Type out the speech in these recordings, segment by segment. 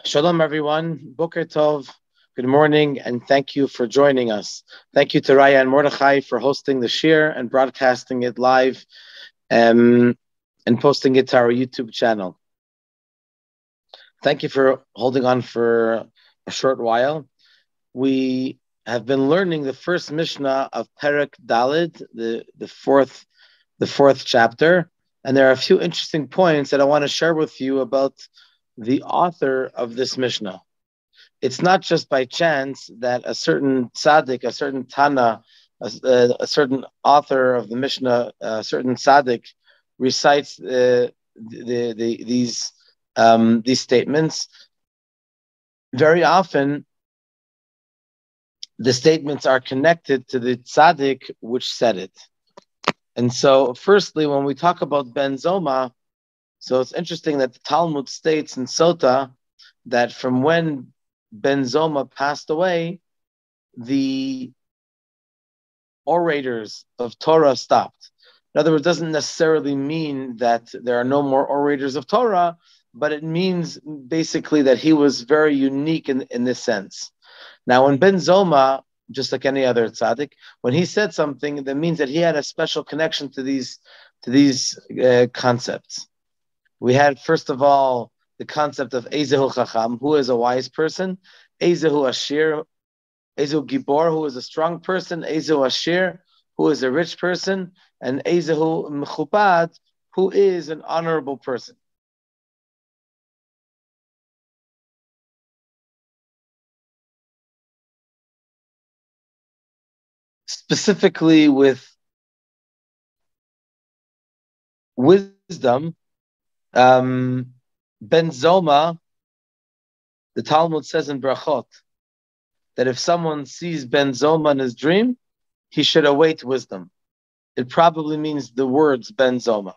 Shalom, everyone. Boker Tov. Good morning, and thank you for joining us. Thank you to Raya and Mordechai for hosting the shir and broadcasting it live and posting it to our YouTube channel. Thank you for holding on for a short while. We have been learning the first Mishna of Perek Daled, the fourth chapter, and there are a few interesting points that I want to share with you about the author of this Mishnah. It's not just by chance that a certain tzaddik, a certain Tana, a certain author of the Mishnah, a certain tzaddik recites these statements. Very often, the statements are connected to the tzaddik which said it. And so, firstly, when we talk about Ben Zoma, so it's interesting that the Talmud states in Sota that from when Ben Zoma passed away, the orators of Torah stopped. In other words, it doesn't necessarily mean that there are no more orators of Torah, but it means basically that he was very unique in this sense. Now, when Ben Zoma, just like any other tzaddik, when he said something, that means that he had a special connection to these concepts. We had, first of all, the concept of Ezehu Chacham, who is a wise person, Ezehu Ashir, Ezehu Gibor, who is a strong person, Ezehu Ashir, who is a rich person, and Ezehu Mechubad, who is an honorable person. Specifically with wisdom, Ben Zoma, the Talmud says in Brachot, that if someone sees Ben Zoma in his dream, he should await wisdom. It probably means the words Ben Zoma.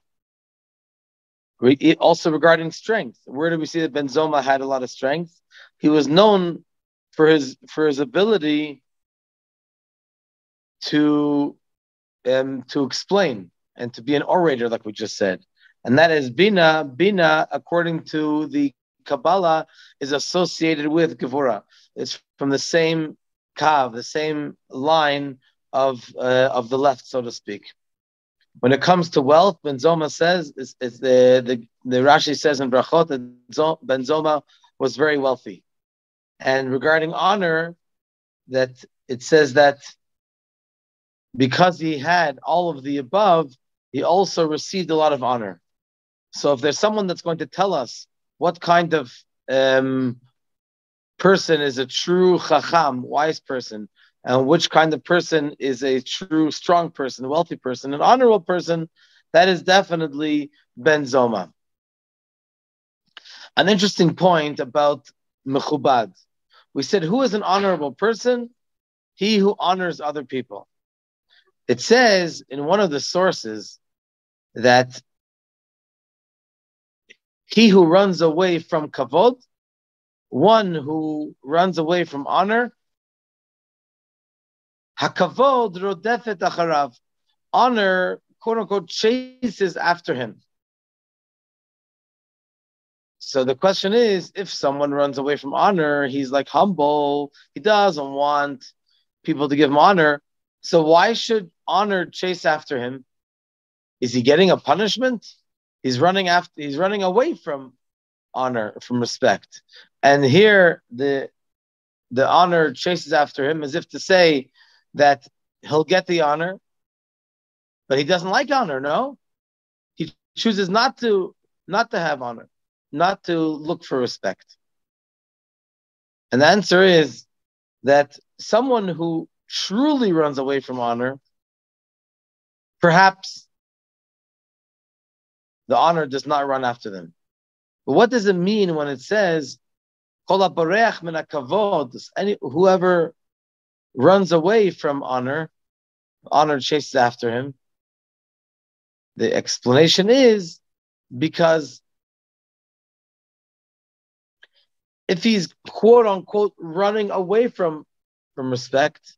Also regarding strength, where do we see that Ben Zoma had a lot of strength? He was known for his ability to explain and to be an orator, like we just said. And that is Bina. Bina, according to the Kabbalah, is associated with Gevura. It's from the same kav, the same line of the left, so to speak. When it comes to wealth, Ben Zoma says, it's the Rashi says in Brachot that Ben Zoma was very wealthy. And regarding honor, that it says that because he had all of the above, he also received a lot of honor. So if there's someone that's going to tell us what kind of person is a true chacham, wise person, and which kind of person is a true strong person, a wealthy person, an honorable person, that is definitely Ben Zoma. An interesting point about Mechubad. We said, who is an honorable person? He who honors other people. It says in one of the sources that he who runs away from kavod, one who runs away from honor, hakavod rodefet acharav, honor, quote unquote, chases after him. So the question is, if someone runs away from honor, he's like humble, he doesn't want people to give him honor. So why should honor chase after him? Is he getting a punishment? He's running away from honor, from respect. And here the honor chases after him as if to say that he'll get the honor, but he doesn't like honor, no? He chooses not to have honor, not to look for respect. And the answer is that someone who truly runs away from honor, perhaps the honor does not run after them. But what does it mean when it says, whoever runs away from honor, honor chases after him? The explanation is because if he's quote unquote running away from respect,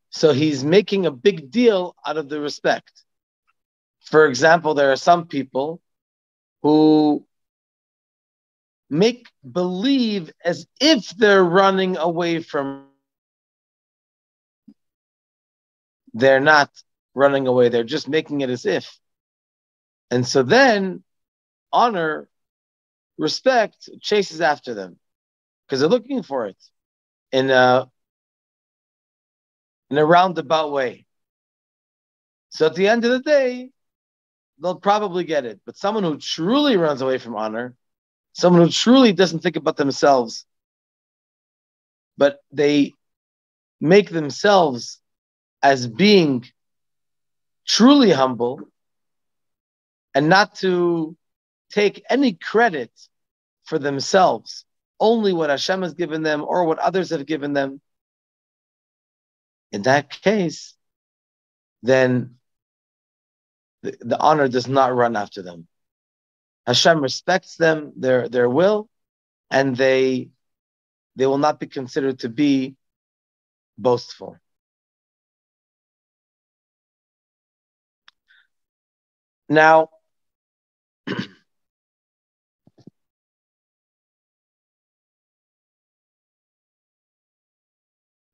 so he's making a big deal out of the respect. For example, there are some people who make believe as if they're running away from. They're not running away. They're just making it as if. And so then honor, respect chases after them because they're looking for it in a roundabout way. So at the end of the day, they'll probably get it. But someone who truly runs away from honor, someone who truly doesn't think about themselves, but they make themselves as being truly humble and not to take any credit for themselves, only what Hashem has given them or what others have given them. In that case, then the honor does not run after them. Hashem respects them, their will, and they will not be considered to be boastful. Now,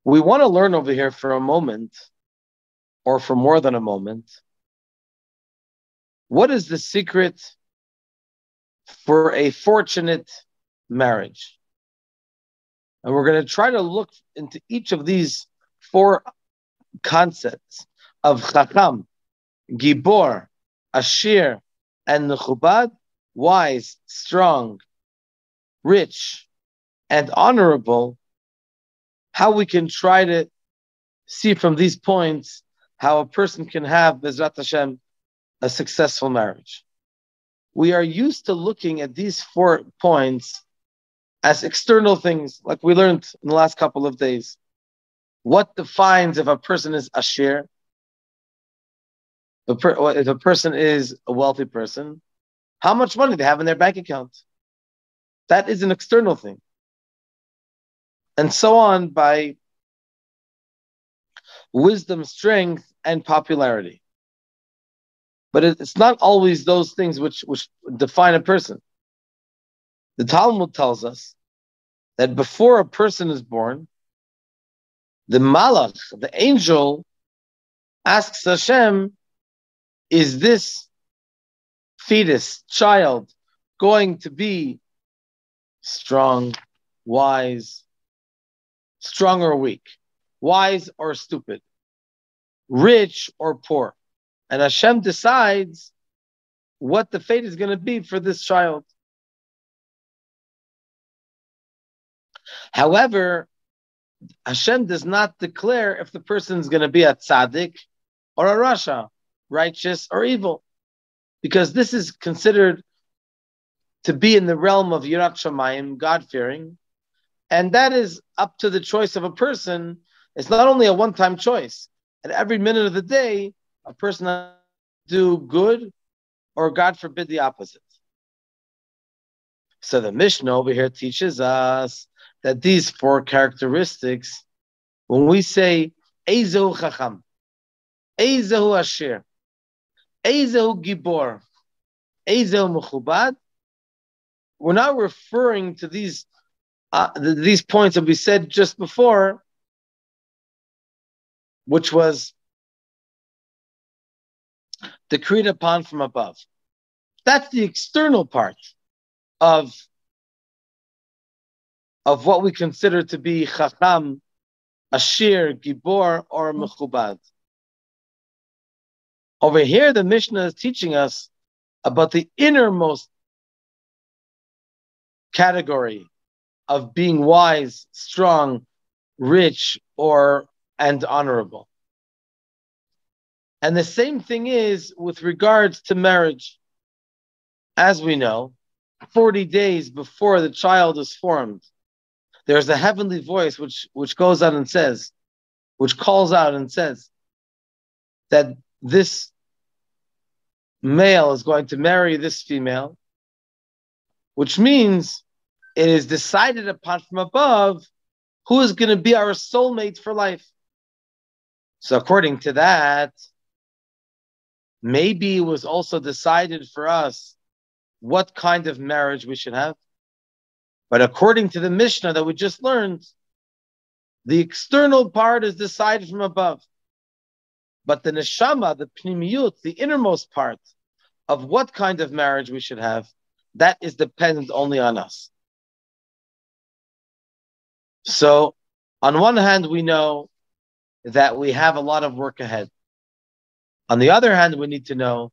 we want to learn over here for a moment, or for more than a moment, what is the secret for a fortunate marriage? And we're going to try to look into each of these four concepts of Chacham, Gibor, Ashir, and Mechubad, wise, strong, rich, and honorable, how we can try to see from these points how a person can have, Bezrat Hashem, a successful marriage. We are used to looking at these 4 points as external things, like we learned in the last couple of days. What defines if a person is Ashir? If a person is a wealthy person, how much money they have in their bank account? That is an external thing. And so on by wisdom, strength, and popularity. But it's not always those things which define a person. The Talmud tells us that before a person is born, the Malach, the angel, asks Hashem, is this fetus, child, going to be strong, wise, strong or weak, wise or stupid, rich or poor? And Hashem decides what the fate is going to be for this child. However, Hashem does not declare if the person is going to be a tzaddik or a rasha, righteous or evil, because this is considered to be in the realm of Yirat Shamayim, God-fearing, and that is up to the choice of a person. It's not only a one-time choice. At every minute of the day, a person has to do good or, God forbid, the opposite. So the Mishna over here teaches us that these 4 characteristics, when we say Eizehu Chacham, Eizehu Ashir, Eizehu Gibor, Eizehu Mechubad, we're not referring to these points that we said just before, which was decreed upon from above. That's the external part of what we consider to be Chacham, Ashir, Gibor, or Mechubad. Over here, the Mishnah is teaching us about the innermost category of being wise, strong, rich, and honorable. And the same thing is with regards to marriage. As we know, 40 days before the child is formed, there's a heavenly voice which goes out and says, which calls out and says that this male is going to marry this female, which means it is decided upon from above who is going to be our soulmate for life. So according to that, maybe it was also decided for us what kind of marriage we should have. But according to the Mishna that we just learned, the external part is decided from above. But the neshama, the pnimiyut, the innermost part of what kind of marriage we should have, that is dependent only on us. So, on one hand, we know that we have a lot of work ahead. On the other hand, we need to know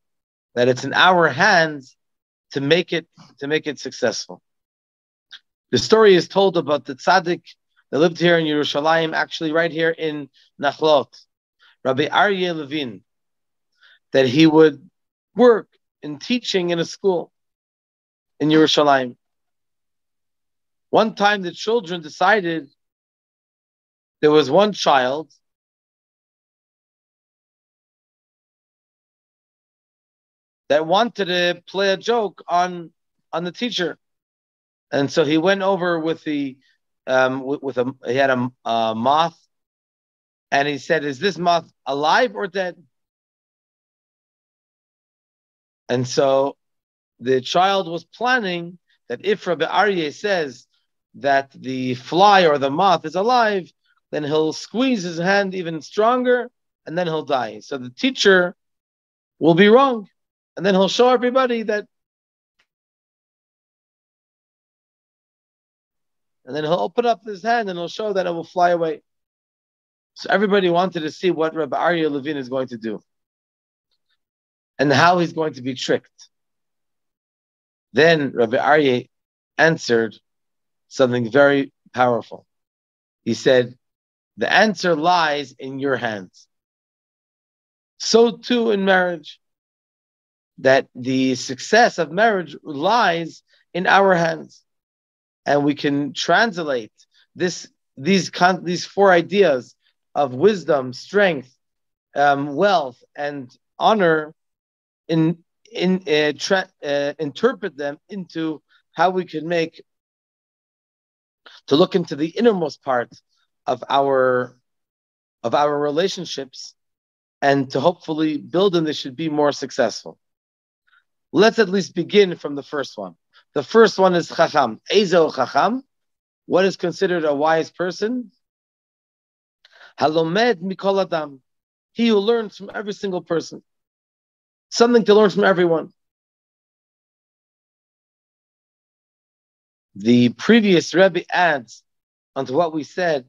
that it's in our hands to make it successful. The story is told about the tzaddik that lived here in Yerushalayim, actually right here in Nachlot, Rabbi Aryeh Levin, that he would work in teaching in a school in Yerushalayim. One time the children decided, there was one child that wanted to play a joke on the teacher. And so he went over with he had a moth, and he said, "Is this moth alive or dead?" And so the child was planning that if Rabbi Aryeh says that the fly or the moth is alive, then he'll squeeze his hand even stronger, and then he'll die. So the teacher will be wrong, and then he'll show everybody that. And then he'll open up his hand and he'll show that it will fly away. So everybody wanted to see what Rabbi Aryeh Levin is going to do and how he's going to be tricked. Then Rabbi Aryeh answered something very powerful. He said, the answer lies in your hands. So too in marriage, that the success of marriage lies in our hands. And we can translate these four ideas of wisdom, strength, wealth, and honor, interpret them into how we can look into the innermost part of our relationships, and to hopefully build them. They should be more successful. Let's at least begin from the first one. The first one is Chacham. Ezo Chacham. What is considered a wise person? Halomed mikol adam. He who learns from every single person. Something to learn from everyone. The previous Rebbe adds onto what we said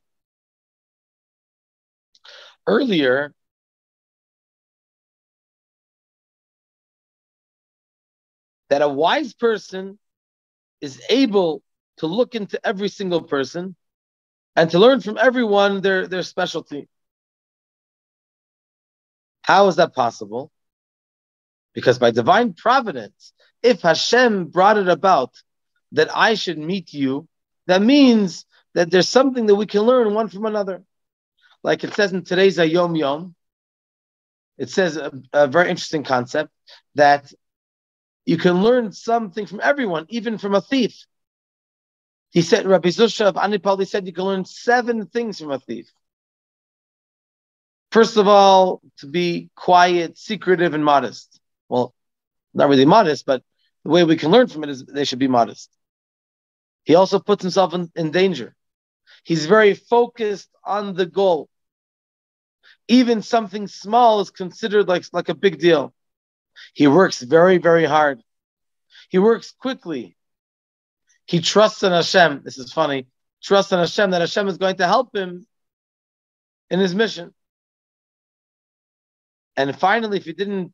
earlier, that a wise person is able to look into every single person and to learn from everyone their specialty. How is that possible? Because by divine providence, if Hashem brought it about that I should meet you, that means that there's something that we can learn one from another. Like it says in today's Yom Yom, it says a very interesting concept, that you can learn something from everyone, even from a thief. He said, Rabbi Zusha of Anipal, he said you can learn 7 things from a thief. First of all, to be quiet, secretive, and modest. Well, not really modest, but the way we can learn from it is they should be modest. He also puts himself in danger. He's very focused on the goal. Even something small is considered like a big deal. He works very, very hard. He works quickly. He trusts in Hashem. This is funny. Trusts in Hashem that Hashem is going to help him in his mission. And finally, if he didn't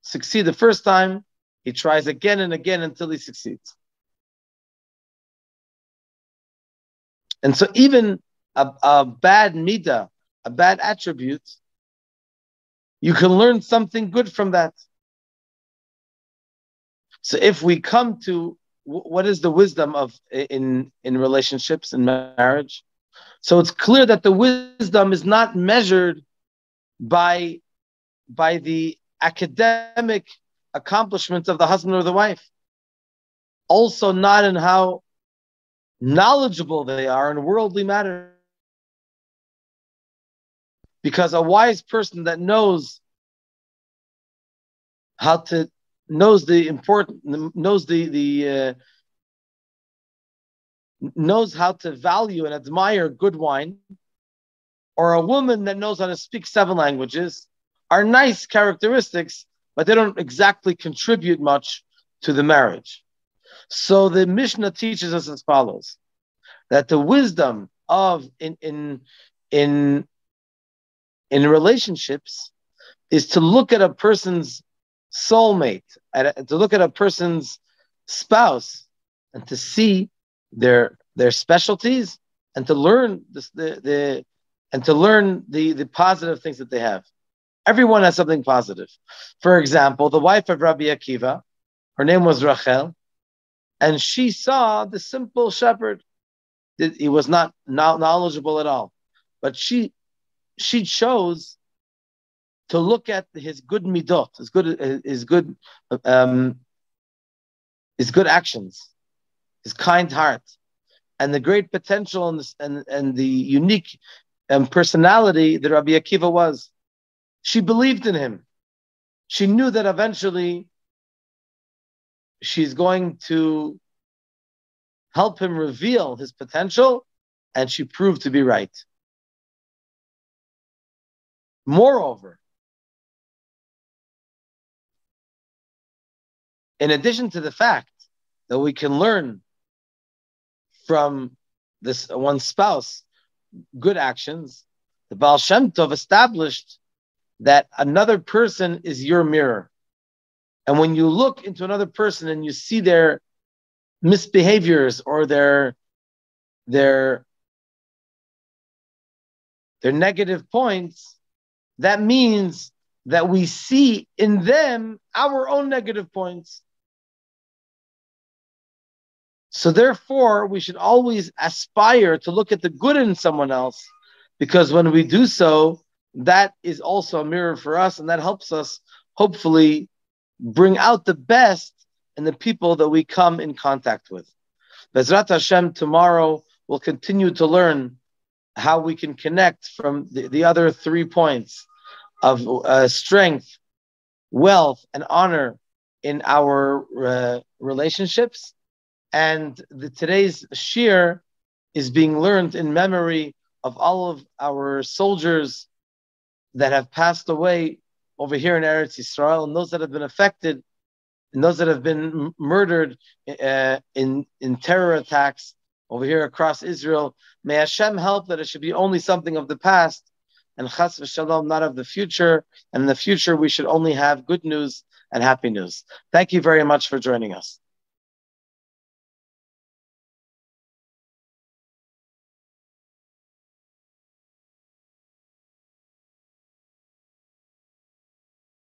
succeed the first time, he tries again and again until he succeeds. And so even a bad midah, a bad attribute, you can learn something good from that. So if we come to what is the wisdom of in relationships, in marriage, so it's clear that the wisdom is not measured by the academic accomplishments of the husband or the wife. Also not in how knowledgeable they are in worldly matters. Because a wise person that knows the knows how to value and admire good wine, or a woman that knows how to speak 7 languages, are nice characteristics, but they don't exactly contribute much to the marriage. So the Mishnah teaches us as follows: that the wisdom of in relationships is to look at a person's soulmate, to look at a person's spouse, and to see their specialties, and to learn the positive things that they have. Everyone has something positive. For example, the wife of Rabbi Akiva, her name was Rachel, and she saw the simple shepherd. He was not knowledgeable at all, but she chose to look at his good midot, his good actions, his kind heart, and the great potential and the unique personality that Rabbi Akiva was. She believed in him. She knew that eventually she's going to help him reveal his potential, and she proved to be right. Moreover, in addition to the fact that we can learn from this one spouse good actions, the Baal Shem Tov established that another person is your mirror. And when you look into another person and you see their misbehaviors or their negative points, that means that we see in them our own negative points. So therefore, we should always aspire to look at the good in someone else, because when we do so, that is also a mirror for us, and that helps us hopefully bring out the best in the people that we come in contact with. Bezrat Hashem, tomorrow we'll continue to learn how we can connect from the other 3 points of strength, wealth, and honor in our relationships. And today's shir is being learned in memory of all of our soldiers that have passed away over here in Eretz Yisrael, and those that have been affected, and those that have been murdered in terror attacks over here across Israel. May Hashem help that it should be only something of the past, and chas v'shalom, not of the future. And in the future, we should only have good news and happy news. Thank you very much for joining us.